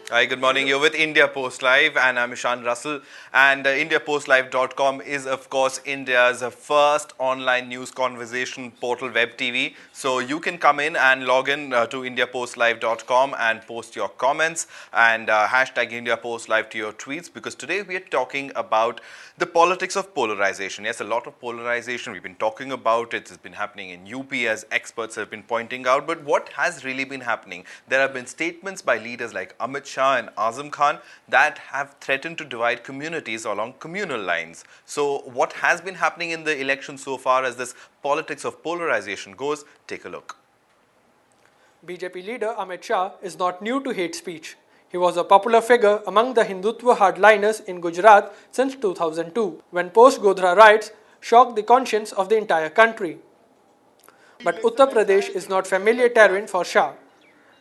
Hi, good morning. You're with India Post Live, and I'm Ishan Russell. And IndiaPostLive.com is, of course, India's first online news conversation portal, web TV. So you can come in and log in to IndiaPostLive.com and post your comments and hashtag IndiaPostLive to your tweets, because today we are talking about the politics of polarization. Yes, a lot of polarization. We've been talking about it. It's been happening in UP, as experts have been pointing out. But what has really been happening? There have been statements by leaders like Amit Shah and Azam Khan that have threatened to divide communities along communal lines. So what has been happening in the election so far as this politics of polarization goes? Take a look. BJP leader Amit Shah is not new to hate speech. He was a popular figure among the Hindutva hardliners in Gujarat since 2002, when post-Godhra riots shocked the conscience of the entire country. But Uttar Pradesh is not familiar terrain for Shah.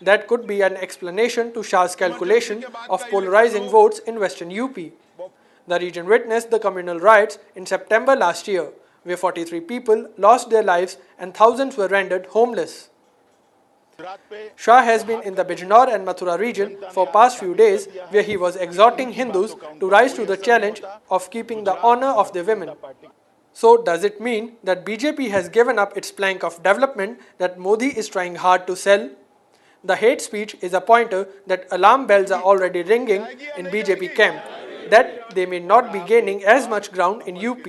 That could be an explanation to Shah's calculation of polarizing votes in western UP. The region witnessed the communal riots in September last year, where 43 people lost their lives and thousands were rendered homeless. Shah has been in the Bijnor and Mathura region for past few days, where he was exhorting Hindus to rise to the challenge of keeping the honor of their women. So does it mean that BJP has given up its plank of development that Modi is trying hard to sell? The hate speech is a pointer that alarm bells are already ringing in BJP camp, that they may not be gaining as much ground in UP.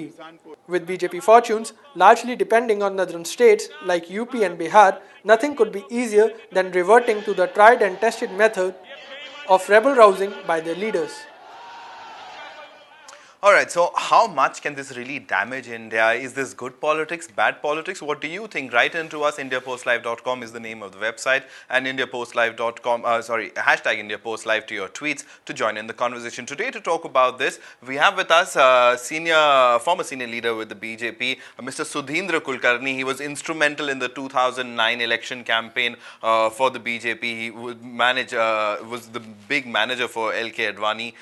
With BJP fortunes largely depending on northern states like UP and Bihar, nothing could be easier than reverting to the tried and tested method of rebel rousing by their leaders. All right, so how much can this really damage India? Is this good politics, bad politics? What do you think? Write into us. IndiaPostLive.com is the name of the website, and IndiaPostLive.com, hashtag IndiaPostLive to your tweets to join in the conversation. Today, to talk about this, we have with us former senior leader with the BJP, Mr. Sudhindra Kulkarni. He was instrumental in the 2009 election campaign for the BJP. He was the big manager for LK Advani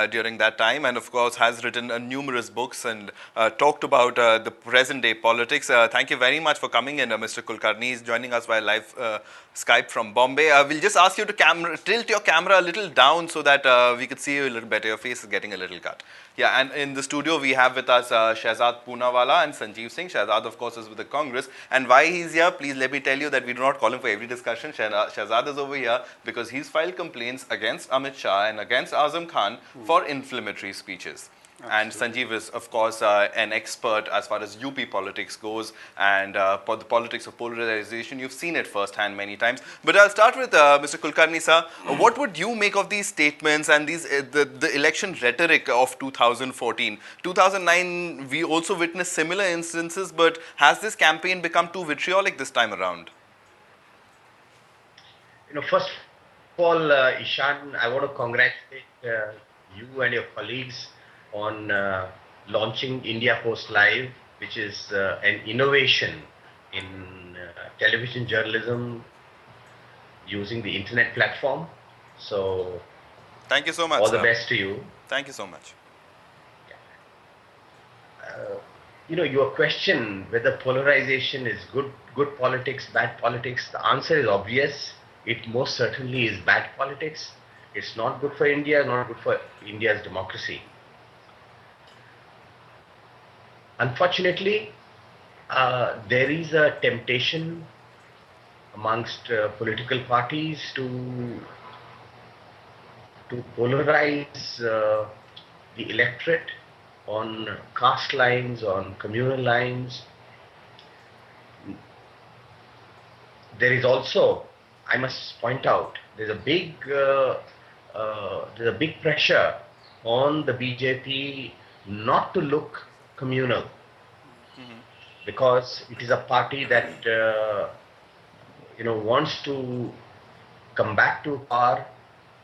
during that time, and of course has written numerous books and talked about the present day politics. Thank you very much for coming in, Mr. Kulkarni. Is joining us via live Skype from Bombay. We'll just ask you to tilt your camera a little down so that we could see you a little better. Your face is getting a little cut. Yeah, and in the studio we have with us Shehzad Poonawala and Sanjeev Singh. Shehzad, of course, is with the Congress. And why he's here, please let me tell you that we do not call him for every discussion. Shehzad is over here because he's filed complaints against Amit Shah and against Azam Khan for inflammatory speeches. Absolutely. And Sanjeev is, of course, an expert as far as UP politics goes and for the politics of polarization. You've seen it firsthand many times. But I'll start with Mr. Kulkarni, sir. What would you make of these statements and these the election rhetoric of 2014? 2009, we also witnessed similar instances, but has this campaign become too vitriolic this time around? First of all, Ishan, I want to congratulate you and your colleagues on launching India Post Live, which is an innovation in television journalism using the internet platform. So, thank you so much. All the best to you. Thank you so much. Your question whether polarization is good politics, bad politics, the answer is obvious. It most certainly is bad politics. It's not good for India, not good for India's democracy. Unfortunately, there is a temptation amongst political parties to polarize the electorate on caste lines, on communal lines. There is also, I must point out, there's a big pressure on the BJP not to look communal, because it is a party that wants to come back to power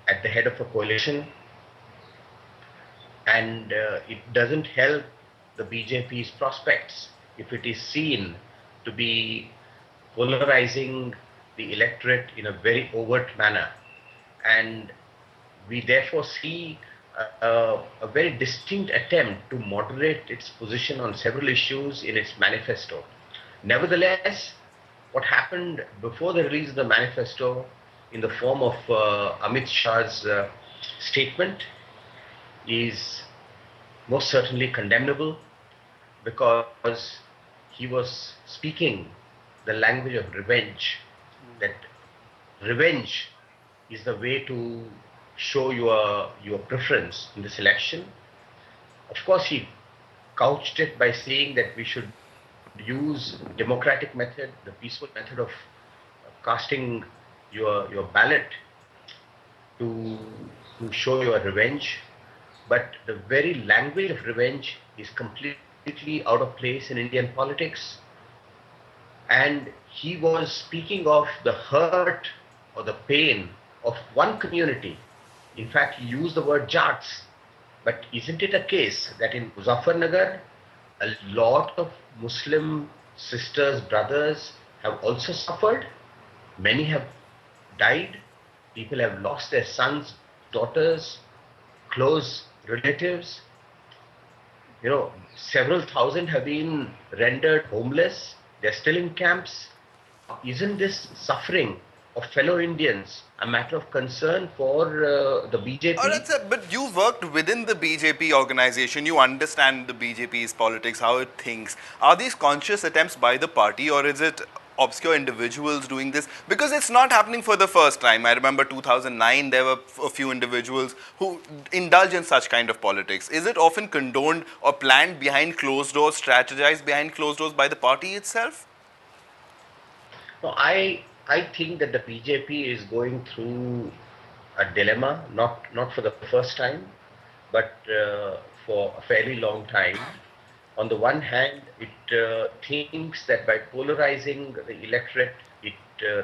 at the head of a coalition, and it doesn't help the BJP's prospects if it is seen to be polarizing the electorate in a very overt manner. And we therefore see a very distinct attempt to moderate its position on several issues in its manifesto. Nevertheless, what happened before the release of the manifesto in the form of Amit Shah's statement is most certainly condemnable because he was speaking the language of revenge, that revenge is the way to show your preference in this election. Of course, he couched it by saying that we should use democratic method, the peaceful method of casting your ballot to to show your revenge. But the very language of revenge is completely out of place in Indian politics. And he was speaking of the hurt or the pain of one community. In fact, he used the word Jats. But isn't it a case that in Muzaffarnagar, a lot of Muslim sisters, brothers have also suffered? Many have died. People have lost their sons, daughters, close relatives. Several thousand have been rendered homeless. They're still in camps. Isn't this suffering of fellow Indians a matter of concern for the Oh, BJP? but you worked within the BJP organization. You understand the BJP's politics, how it thinks. Are these conscious attempts by the party, or is it obscure individuals doing this? Because it's not happening for the first time. I remember 2009, there were a few individuals who indulge in such kind of politics. Is it often condoned or planned behind closed doors, strategized behind closed doors by the party itself? No, I think that the BJP is going through a dilemma, not for the first time, but for a fairly long time. On the one hand, it thinks that by polarizing the electorate, it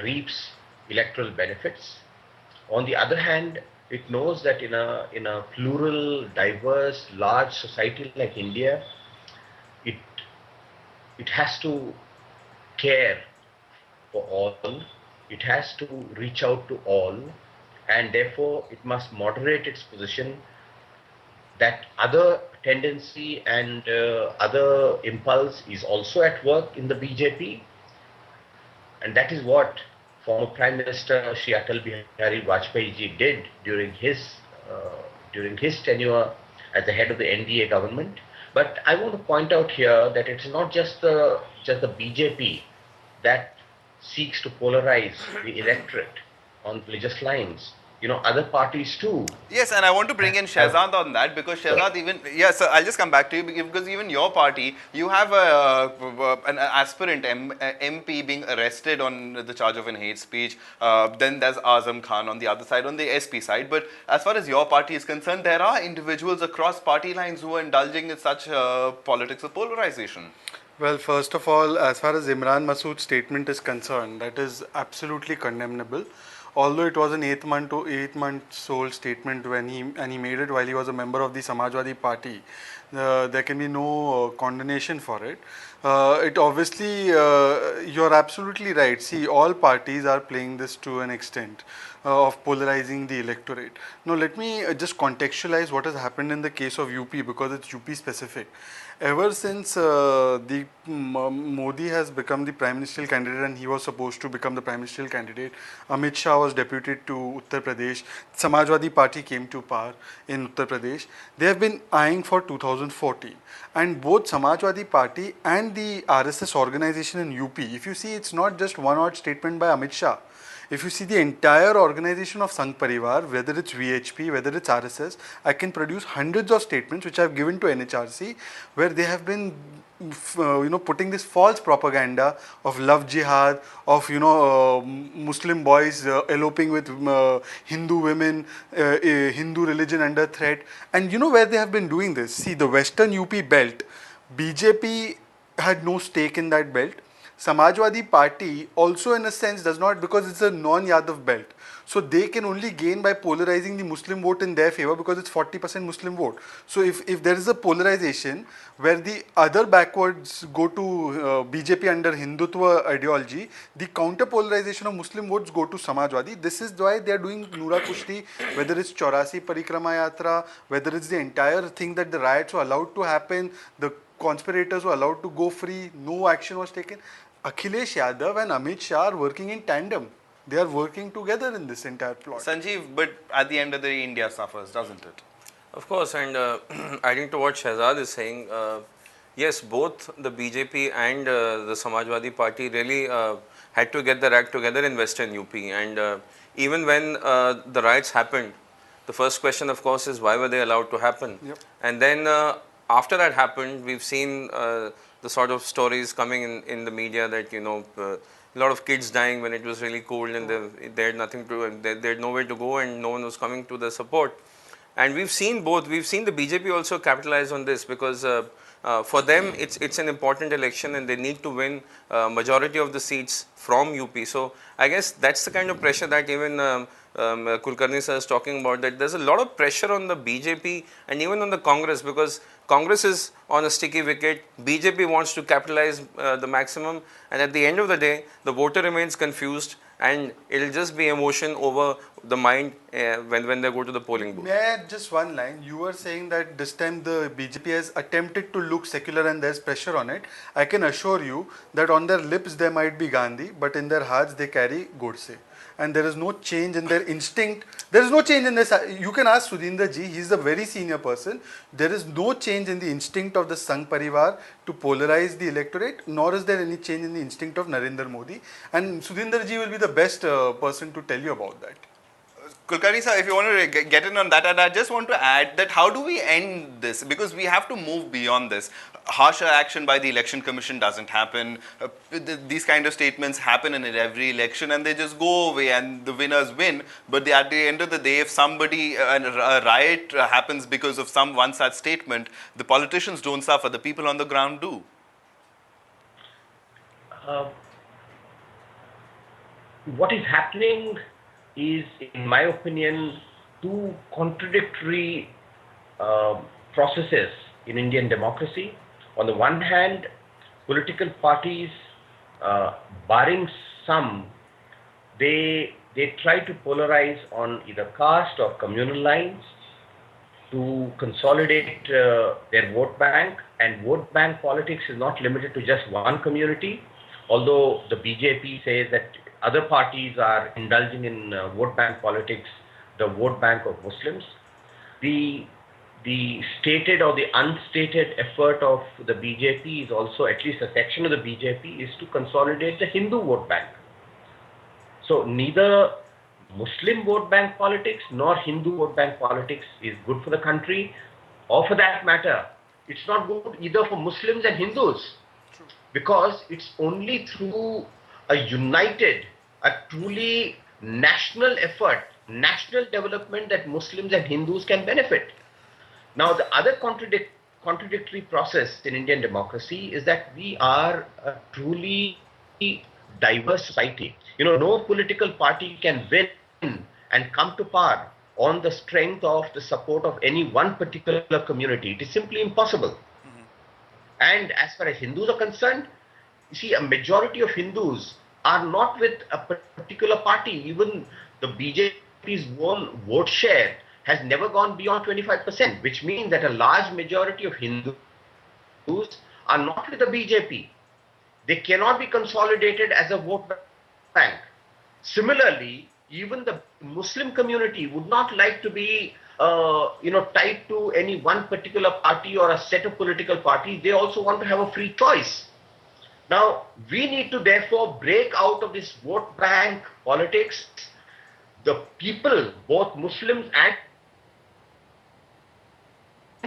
reaps electoral benefits. On the other hand, it knows that in a plural, diverse, large society like India, it it has to care for all, it has to reach out to all, and therefore it must moderate its position. That other tendency and other impulse is also at work in the BJP, and that is what former Prime Minister Shri Atal Bihari Vajpayee ji did during his tenure as the head of the NDA government. But I want to point out here that it's not just the BJP that seeks to polarize the electorate on religious lines. Other parties too Yes, and I want to bring in have. Shehzad on that because Sorry. Shehzad even yes, sir, I'll just come back to you because even your party, you have an aspirant MP being arrested on the charge of an hate speech. Then there's Azam Khan on the other side, on the SP side. But as far as your party is concerned, there are individuals across party lines who are indulging in such politics of polarization. Well, first of all, as far as Imran Masood's statement is concerned, that is absolutely condemnable. Although it was an eight-month old statement when he made it while he was a member of the Samajwadi Party, there can be no condemnation for it. It obviously, you're absolutely right. See, all parties are playing this to an extent of polarizing the electorate. Now, let me just contextualize what has happened in the case of UP because it's UP specific. Ever since Modi has become the prime ministerial candidate and he was supposed to become the prime ministerial candidate, Amit Shah was deputed to Uttar Pradesh, Samajwadi Party came to power in Uttar Pradesh. They have been eyeing for 2014, and both Samajwadi Party and the RSS organization in UP, if you see, it's not just one odd statement by Amit Shah. If you see the entire organization of Sangh Parivar, whether it's VHP, whether it's RSS, I can produce hundreds of statements which I have given to NHRC where they have been putting this false propaganda of love jihad, of Muslim boys eloping with Hindu women, Hindu religion under threat. And you know where they have been doing this? See, the Western UP belt, BJP had no stake in that belt. Samajwadi Party also in a sense does not, because it's a non-Yadav belt. So they can only gain by polarizing the Muslim vote in their favor because it's 40% Muslim vote. So if there is a polarization where the other backwards go to BJP under Hindutva ideology, the counter polarization of Muslim votes go to Samajwadi. This is why they are doing Noora Kushti, whether it's Chaurasi Parikrama Yatra, whether it's the entire thing that the riots were allowed to happen, the conspirators were allowed to go free, no action was taken. Akhilesh Yadav and Amit Shah are working in tandem. They are working together in this entire plot. Sanjeev, but at the end of the day, India suffers, doesn't it? Of course, and adding to what Shahzad is saying, yes, both the BJP and the Samajwadi Party really had to get their act together in Western UP. And even when the riots happened, the first question, of course, is why were they allowed to happen? Yep. And then after that happened, we've seen the sort of stories coming in the media that, a lot of kids dying when it was really cold and they had nothing to, they had nowhere to go and no one was coming to their support. And we've seen both. We've seen the BJP also capitalize on this because for them it's an important election and they need to win majority of the seats from UP. So I guess that's the kind of pressure that even Kulkarni sir is talking about, that there's a lot of pressure on the BJP and even on the Congress, because Congress is on a sticky wicket, BJP wants to capitalize the maximum, and at the end of the day, the voter remains confused and it'll just be emotion over the mind when they go to the polling booth. May I add just one line? You were saying that this time the BJP has attempted to look secular and there's pressure on it. I can assure you that on their lips there might be Gandhi, but in their hearts they carry Godse. And there is no change in their instinct. There is no change in this. You can ask Sudhinder ji, he is a very senior person. There is no change in the instinct of the Sangh Parivar to polarize the electorate, nor is there any change in the instinct of Narendra Modi. And Sudhinder ji will be the best person to tell you about that. Kulkarni sir, if you want to get in on that, and I just want to add that how do we end this? Because we have to move beyond this. Harsher action by the election commission doesn't happen. These kind of statements happen in every election and they just go away and the winners win. But at the end of the day, if somebody, a riot happens because of one such statement, the politicians don't suffer, the people on the ground do. What is happening is, in my opinion, two contradictory processes in Indian democracy. On the one hand, political parties, barring some, they try to polarize on either caste or communal lines to consolidate their vote bank. And vote bank politics is not limited to just one community, although the BJP says that other parties are indulging in vote bank politics, the vote bank of Muslims. The stated or the unstated effort of the BJP is also, at least a section of the BJP, is to consolidate the Hindu vote bank. So neither Muslim vote bank politics nor Hindu vote bank politics is good for the country, or for that matter, it's not good either for Muslims and Hindus. Because it's only through a united, a truly national effort, national development, that Muslims and Hindus can benefit. Now, the other contradictory process in Indian democracy is that we are a truly diverse society. No political party can win and come to power on the strength of the support of any one particular community. It is simply impossible. And as far as Hindus are concerned, you see, a majority of Hindus are not with a particular party. Even the BJP's own vote share has never gone beyond 25%, which means that a large majority of Hindus are not with the BJP. They cannot be consolidated as a vote bank. Similarly, even the Muslim community would not like to be tied to any one particular party or a set of political parties. They also want to have a free choice. Now, we need to therefore break out of this vote bank politics. The people, both Muslims and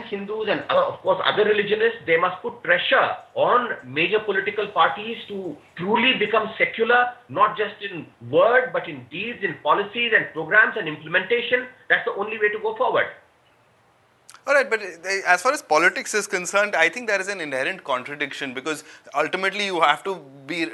Hindus and of course other religionists, they must put pressure on major political parties to truly become secular, not just in word but in deeds, in policies and programs and implementation. That's the only way to go forward. All right, but as far as politics is concerned, I think there is an inherent contradiction, because ultimately you have to be,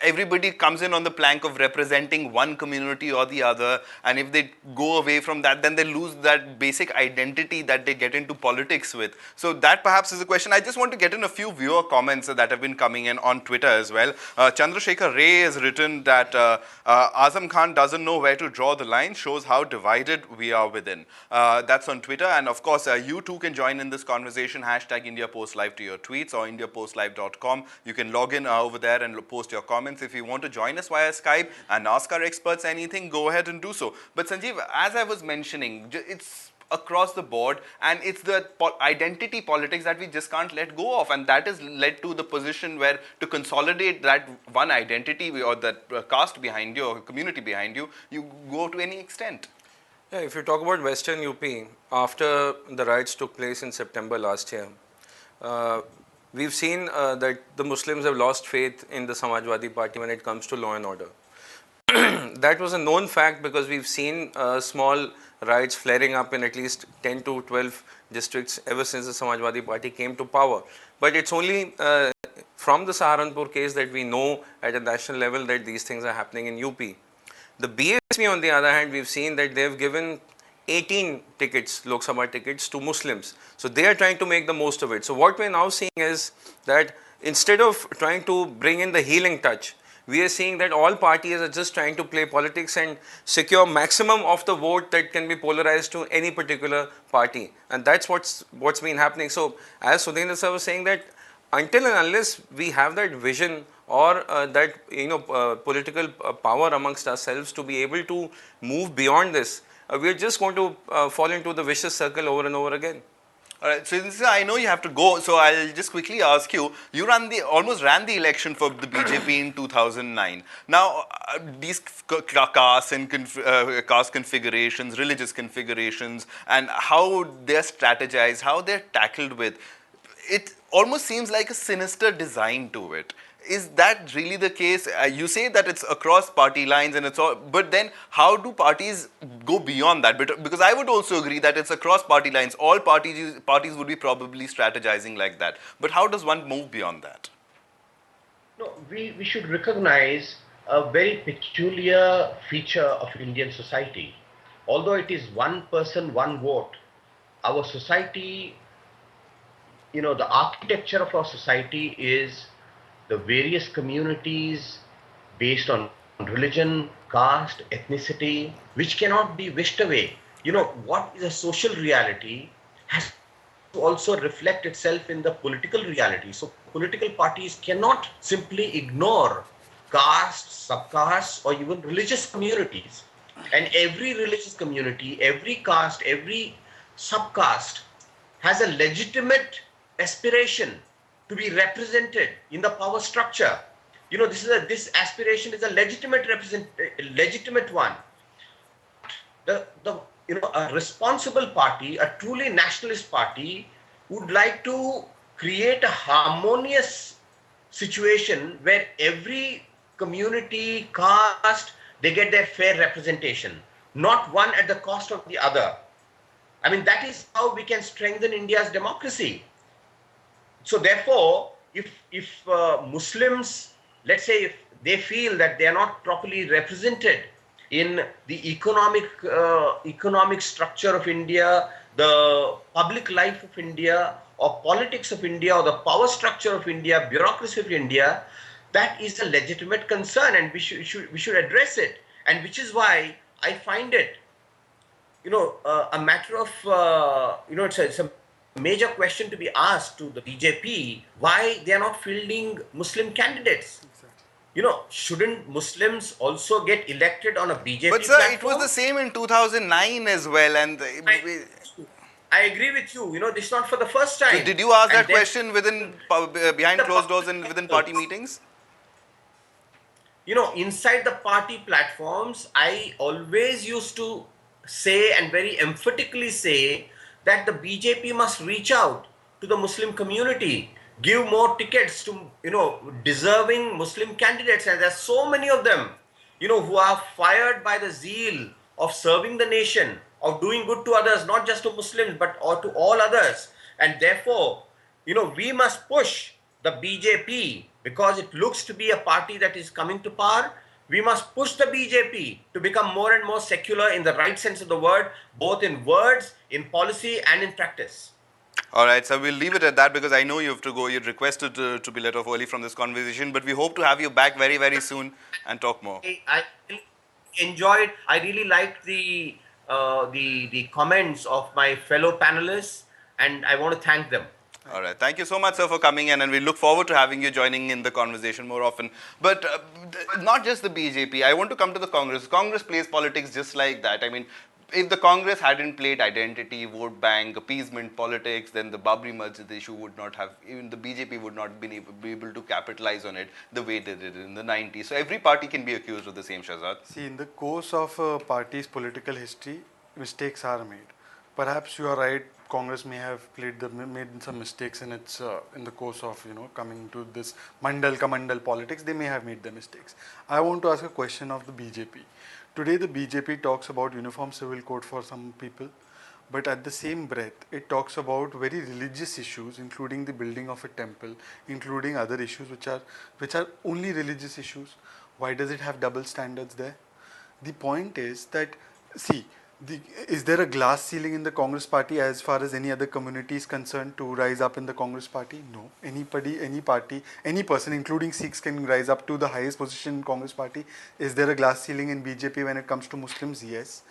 everybody comes in on the plank of representing one community or the other, and if they go away from that, then they lose that basic identity that they get into politics with. So that perhaps is a question. I just want to get in a few viewer comments that have been coming in on Twitter as well. Chandrasekhar Ray has written that Azam Khan doesn't know where to draw the line, shows how divided we are within. That's on Twitter. And of course, you too can join in this conversation. Hashtag India Post Live to your tweets or IndiaPostLive.com. You can log in over there and post your comments. If you want to join us via Skype and ask our experts anything, go ahead and do so. But Sanjeev, as I was mentioning, it's across the board, and it's the identity politics that we just can't let go of, and that has led to the position where to consolidate that one identity or that caste behind you or community behind you, you go to any extent. Yeah, if you talk about Western UP, after the riots took place in September last year, uh, we've seen that the Muslims have lost faith in the Samajwadi Party when it comes to law and order. That was a known fact because we've seen small riots flaring up in at least 10 to 12 districts ever since the Samajwadi Party came to power. But it's only from the Saharanpur case that we know at a national level that these things are happening in UP. The BSP, on the other hand, we've seen that they've given 18 tickets, Lok Sabha tickets, to Muslims. So they are trying to make the most of it. So what we're now seeing is that instead of trying to bring in the healing touch, we are seeing that all parties are just trying to play politics and secure maximum of the vote that can be polarized to any particular party. And that's what's been happening. So as Sudhindra sir was saying, that until and unless we have that vision or that political power amongst ourselves to be able to move beyond this, we are just going to fall into the vicious circle over and over again. All right, so this is, I know you have to go, so I'll just quickly ask you. You almost ran the election for the BJP in 2009. Now, these caste and caste configurations, religious configurations, and how they're strategized, how they're tackled with, it almost seems like a sinister design to it. Is that really the case? You say that it's across party lines and it's all, but then how do parties go beyond that? Because I would also agree that it's across party lines. All parties would be probably strategizing like that. But how does one move beyond that? No, we should recognize a very peculiar feature of Indian society. Although it is one person, one vote, our society, the architecture of our society is the various communities based on religion, caste, ethnicity, which cannot be wished away. What is a social reality has to also reflect itself in the political reality. So political parties cannot simply ignore castes, subcastes, or even religious communities. And every religious community, every caste, every subcaste has a legitimate aspiration to be represented in the power structure. This aspiration is a legitimate one. A responsible party, a truly nationalist party, would like to create a harmonious situation where every community, caste, they get their fair representation, not one at the cost of the other. I mean, that is how we can strengthen India's democracy. So therefore, if Muslims, let's say, if they feel that they are not properly represented in the economic structure of India, the public life of India, or politics of India, or the power structure of India, bureaucracy of India, that is a legitimate concern, and we should address it. And which is why I find it, a matter of, it's a major question to be asked to the BJP, why they are not fielding Muslim candidates. Shouldn't Muslims also get elected on a BJP But sir, platform? it was the same in 2009 as well, and I agree with you. This is not for the first time. so did you ask that then, question behind closed doors and within party meetings? Inside the party platforms, I always used to say and very emphatically say that the BJP must reach out to the Muslim community, give more tickets to, deserving Muslim candidates. And there's so many of them, who are fired by the zeal of serving the nation, of doing good to others, not just to Muslims, but to all others. And therefore, we must push the BJP, because it looks to be a party that is coming to power. We must push the BJP to become more and more secular in the right sense of the word, both in words, in policy, and in practice. All right, so we'll leave it at that because I know you have to go. You'd requested to be let off early from this conversation, but we hope to have you back very, very soon and talk more. I enjoyed. I really liked the comments of my fellow panelists, and I want to thank them. All right. Thank you so much, sir, for coming in, and we look forward to having you joining in the conversation more often. But not just the BJP. I want to come to the Congress. Congress plays politics just like that. I mean, if the Congress hadn't played identity, vote bank, appeasement politics, then the Babri Masjid issue would not have, even the BJP would not be able to capitalize on it the way they did in the 90s. So every party can be accused of the same, Shahzad. See, in the course of a party's political history, mistakes are made. Perhaps you are right. Congress may have made some mistakes in its in the course of coming to this mandal kamandal politics. They may have made the mistakes. I want to ask a question of the BJP. Today, the BJP talks about uniform civil code for some people, but at the same breath, it talks about very religious issues, including the building of a temple, including other issues which are only religious issues. Why does it have double standards there? The point is that, see, is there a glass ceiling in the Congress party as far as any other community is concerned to rise up in the Congress party? No. Anybody, any party, any person, including Sikhs, can rise up to the highest position in Congress party. Is there a glass ceiling in BJP when it comes to Muslims? Yes.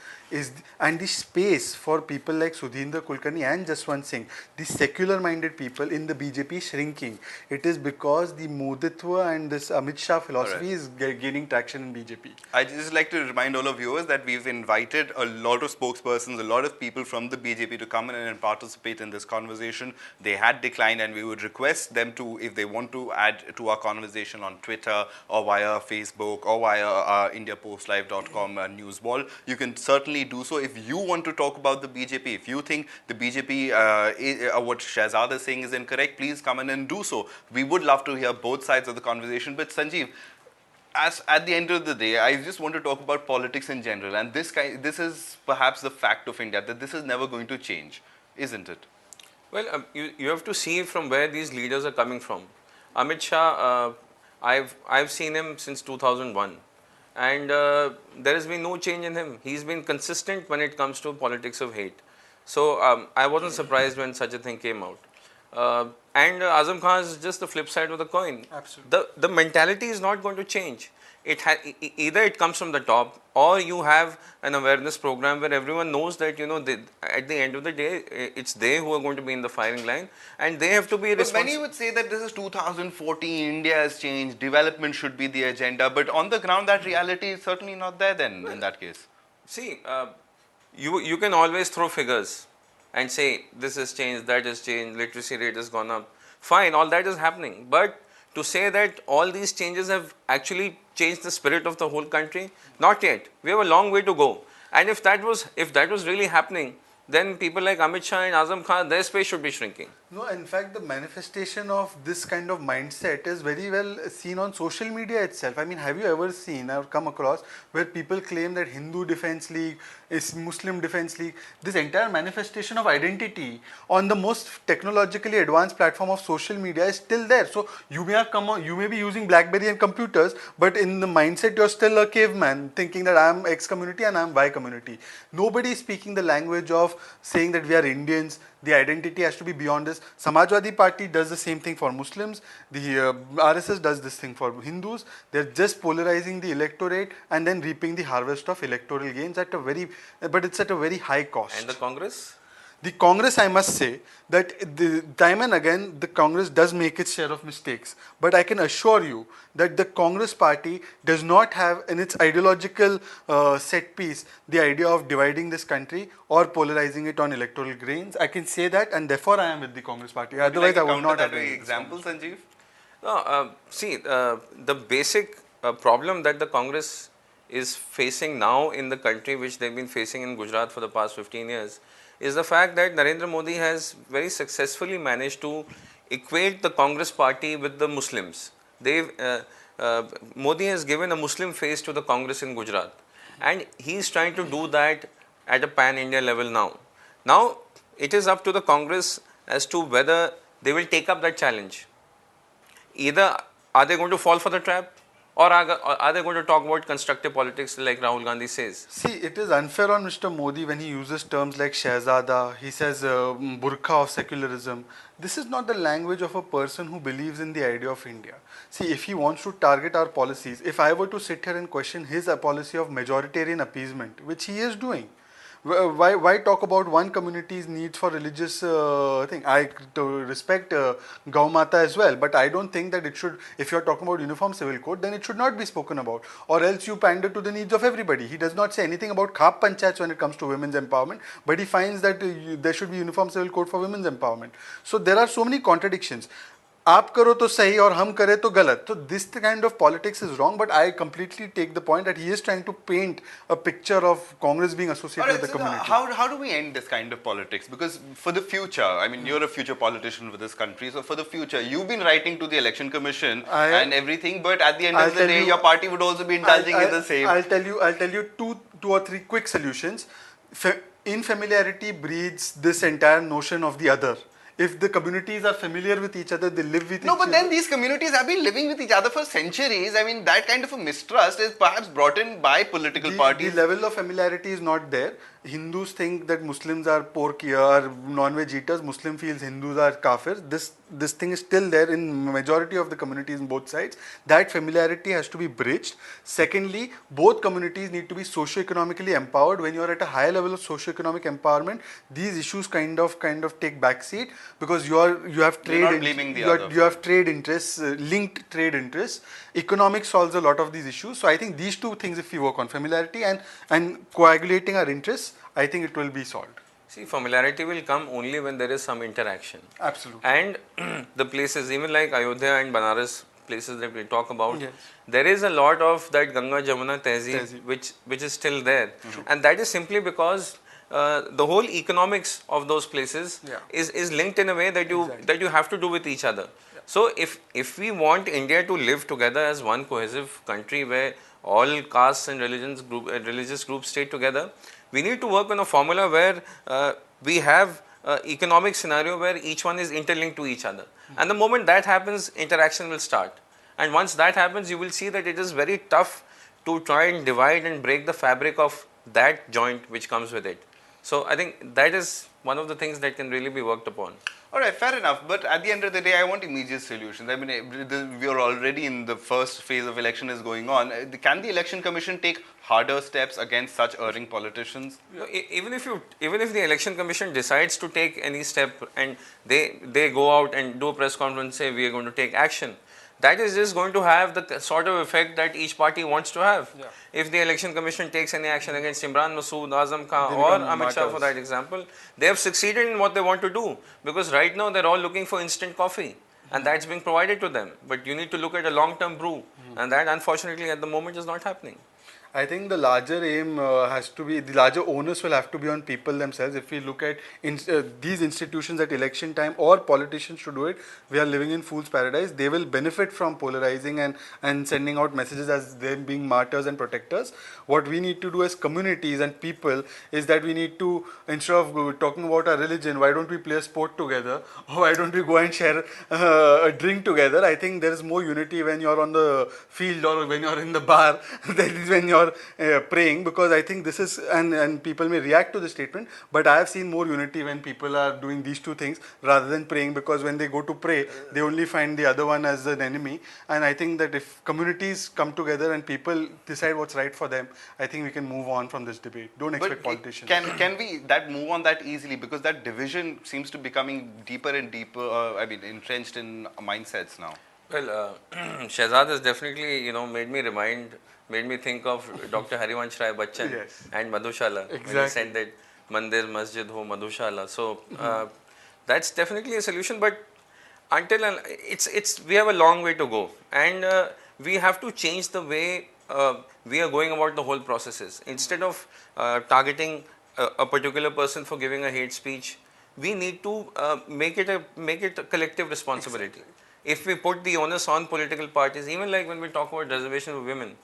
And the space for people like Sudhindra Kulkarni and Jaswant Singh, the secular-minded people in the BJP is shrinking. It is because the Moditwa and this Amit Shah philosophy is gaining traction in BJP. I just like to remind all of viewers that we've invited a lot of spokespersons, a lot of people from the BJP to come in and participate in this conversation. They had declined, and we would request them to, if they want to add to our conversation on Twitter or via Facebook or via IndiaPostLive.com news wall, you can certainly do so. If you want to talk about the BJP, if you think the BJP, what Shahzad is saying is incorrect, please come in and do so. We would love to hear both sides of the conversation. But Sanjeev, at the end of the day, I just want to talk about politics in general, and this is perhaps the fact of India, that this is never going to change, isn't it? Well, you have to see from where these leaders are coming from. Amit Shah, I've seen him since 2001, and there has been no change in him. He's been consistent when it comes to politics of hate. So I wasn't surprised when such a thing came out. And Azam Khan is just the flip side of the coin. Absolutely. The mentality is not going to change. Either it comes from the top, or you have an awareness program where everyone knows that at the end of the day, it's they who are going to be in the firing line, and they have to be responsible. But many would say that this is 2014, India has changed, development should be the agenda, but on the ground that reality is certainly not there then in that case. See, you can always throw figures and say this has changed, that has changed, literacy rate has gone up. Fine, all that is happening. But to say that all these changes have actually changed the spirit of the whole country, not yet. We have a long way to go. And if that was really happening, then people like Amit Shah and Azam Khan, their space should be shrinking. No, in fact, the manifestation of this kind of mindset is very well seen on social media itself. I mean, have you ever seen or come across where people claim that Hindu Defense League is Muslim Defense League? This entire manifestation of identity on the most technologically advanced platform of social media is still there. So you may have you may be using BlackBerry and computers, but in the mindset you're still a caveman, thinking that I'm X community and I'm Y community. Nobody is speaking the language of saying that we are Indians. The identity has to be beyond this. Samajwadi Party does the same thing for Muslims. The RSS does this thing for Hindus. They're just polarizing the electorate and then reaping the harvest of electoral gains but it's at a very high cost. And the Congress? The Congress, I must say, that time and again, the Congress does make its share of mistakes. But I can assure you that the Congress party does not have in its ideological set piece the idea of dividing this country or polarizing it on electoral gains. I can say that, and therefore I am with the Congress party. Otherwise, I would not have any example, Sanjeev. No, see, the basic problem that the Congress is facing now in the country, which they've been facing in Gujarat for the past 15 years, is the fact that Narendra Modi has very successfully managed to equate the Congress party with the Muslims. Modi has given a Muslim face to the Congress in Gujarat, and he is trying to do that at a pan-India level now. Now, it is up to the Congress as to whether they will take up that challenge. Either are they going to fall for the trap, or are they going to talk about constructive politics like Rahul Gandhi says? See, it is unfair on Mr. Modi when he uses terms like Shahzada, he says burqa of secularism. This is not the language of a person who believes in the idea of India. See, if he wants to target our policies, if I were to sit here and question his policy of majoritarian appeasement, which he is doing, Why talk about one community's needs for religious thing? I respect Gau Mata as well, but I don't think that it should. If you're talking about uniform civil code, then it should not be spoken about, or else you pander to the needs of everybody. He does not say anything about khap panchayats when it comes to women's empowerment, but he finds that there should be uniform civil code for women's empowerment. So there are so many contradictions. आप करो तो सही और हम करें तो गलत. So this kind of politics is wrong, but I completely take the point that he is trying to paint a picture of Congress being associated with the community. How do we end this kind of politics? Because for the future, I mean, you're a future politician for this country, so for the future, you've been writing to the election commission and everything, but at the end of the day, your party would also be indulging in the same. I'll tell you two or three quick solutions. Infamiliarity breeds this entire notion of the other. If the communities are familiar with each other, they live with each other. No, but then these communities have been living with each other for centuries. I mean, that kind of a mistrust is perhaps brought in by political parties. The level of familiarity is not there. Hindus think that Muslims are pork or non-veg eaters. Muslim feels Hindus are kafirs. This thing is still there in majority of the communities in both sides. That familiarity has to be bridged. Secondly, both communities need to be socio-economically empowered. When you are at a higher level of socio-economic empowerment, these issues kind of take backseat because you have trade interests, linked trade interests. Economics solves a lot of these issues. So I think these two things, if we work on familiarity and coagulating our interests, I think it will be solved. See, familiarity will come only when there is some interaction. Absolutely. And the places, even like Ayodhya and Banaras, places that we talk about, yes, there is a lot of that Ganga Jamuna Tehzeeb which is still there. And that is simply because the whole economics of those places is linked in a way that you have to do with each other. So if we want India to live together as one cohesive country where all castes and religious groups stay together, we need to work on a formula where we have economic scenario where each one is interlinked to each other. And the moment that happens, interaction will start. And once that happens, you will see that it is very tough to try and divide and break the fabric of that joint which comes with it. So I think that is one of the things that can really be worked upon. All right, fair enough. But at the end of the day, I want immediate solutions. I mean, we are already in the first phase of election is going on. Can the election commission take harder steps against such erring politicians? Even if the election commission decides to take any step and they go out and do a press conference, say we are going to take action, that is just going to have the sort of effect that each party wants to have. Yeah. If the election commission takes any action against Imran Masood, Azam Khan or Amit Shah for that example, they have succeeded in what they want to do, because right now they're all looking for instant coffee and that's being provided to them. But you need to look at a long-term brew and that unfortunately at the moment is not happening. I think the larger aim has to be, the larger onus will have to be on people themselves. If we look at these institutions at election time, or politicians to do it, we are living in fool's paradise. They will benefit from polarizing and sending out messages as them being martyrs and protectors. What we need to do as communities and people is that we need to, instead of talking about our religion, why don't we play a sport together? Or why don't we go and share a drink together? I think there is more unity when you're on the field or when you're in the bar than when you're praying, because I think this is, and people may react to the statement, but I have seen more unity when people are doing these two things rather than praying, because when they go to pray, they only find the other one as an enemy. And I think that if communities come together and people decide what's right for them, I think we can move on from this debate. Don't expect politicians. Can we move on that easily, because that division seems to be becoming deeper and deeper, entrenched in mindsets now? Well, Shehzad has definitely, made me think of Dr. Harivansh Rai Bachchan and Madhushala. Exactly. When he said that Mandir Masjid ho Madhushala. So that's definitely a solution, but until we have a long way to go, and we have to change the way we are going about the whole processes. Instead of targeting a particular person for giving a hate speech, we need to make it a collective responsibility. Exactly. If we put the onus on political parties, even like when we talk about reservation of women,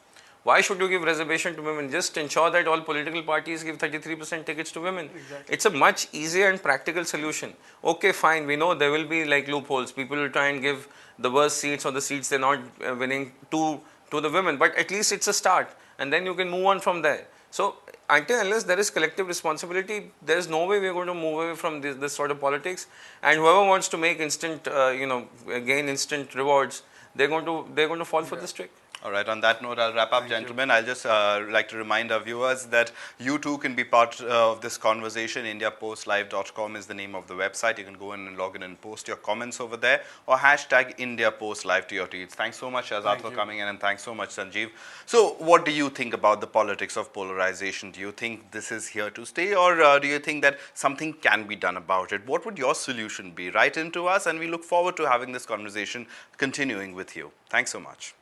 why should you give reservation to women? Just ensure that all political parties give 33% tickets to women. Exactly. It's a much easier and practical solution. Okay, fine, we know there will be like loopholes. People will try and give the worst seats or the seats they're not winning to the women, but at least it's a start, and then you can move on from there. So unless there is collective responsibility, there is no way we are going to move away from this sort of politics. And whoever wants to make instant, gain instant rewards, they're going to fall for this trick. All right, on that note, I'll wrap up, gentlemen. I'll just like to remind our viewers that you too can be part of this conversation. IndiaPostLive.com is the name of the website. You can go in and log in and post your comments over there, or hashtag IndiaPostLive to your tweets. Thanks so much, Shahzad, for coming in, and thanks so much, Sanjeev. So, what do you think about the politics of polarization? Do you think this is here to stay, or do you think that something can be done about it? What would your solution be? Write into us, and we look forward to having this conversation continuing with you. Thanks so much.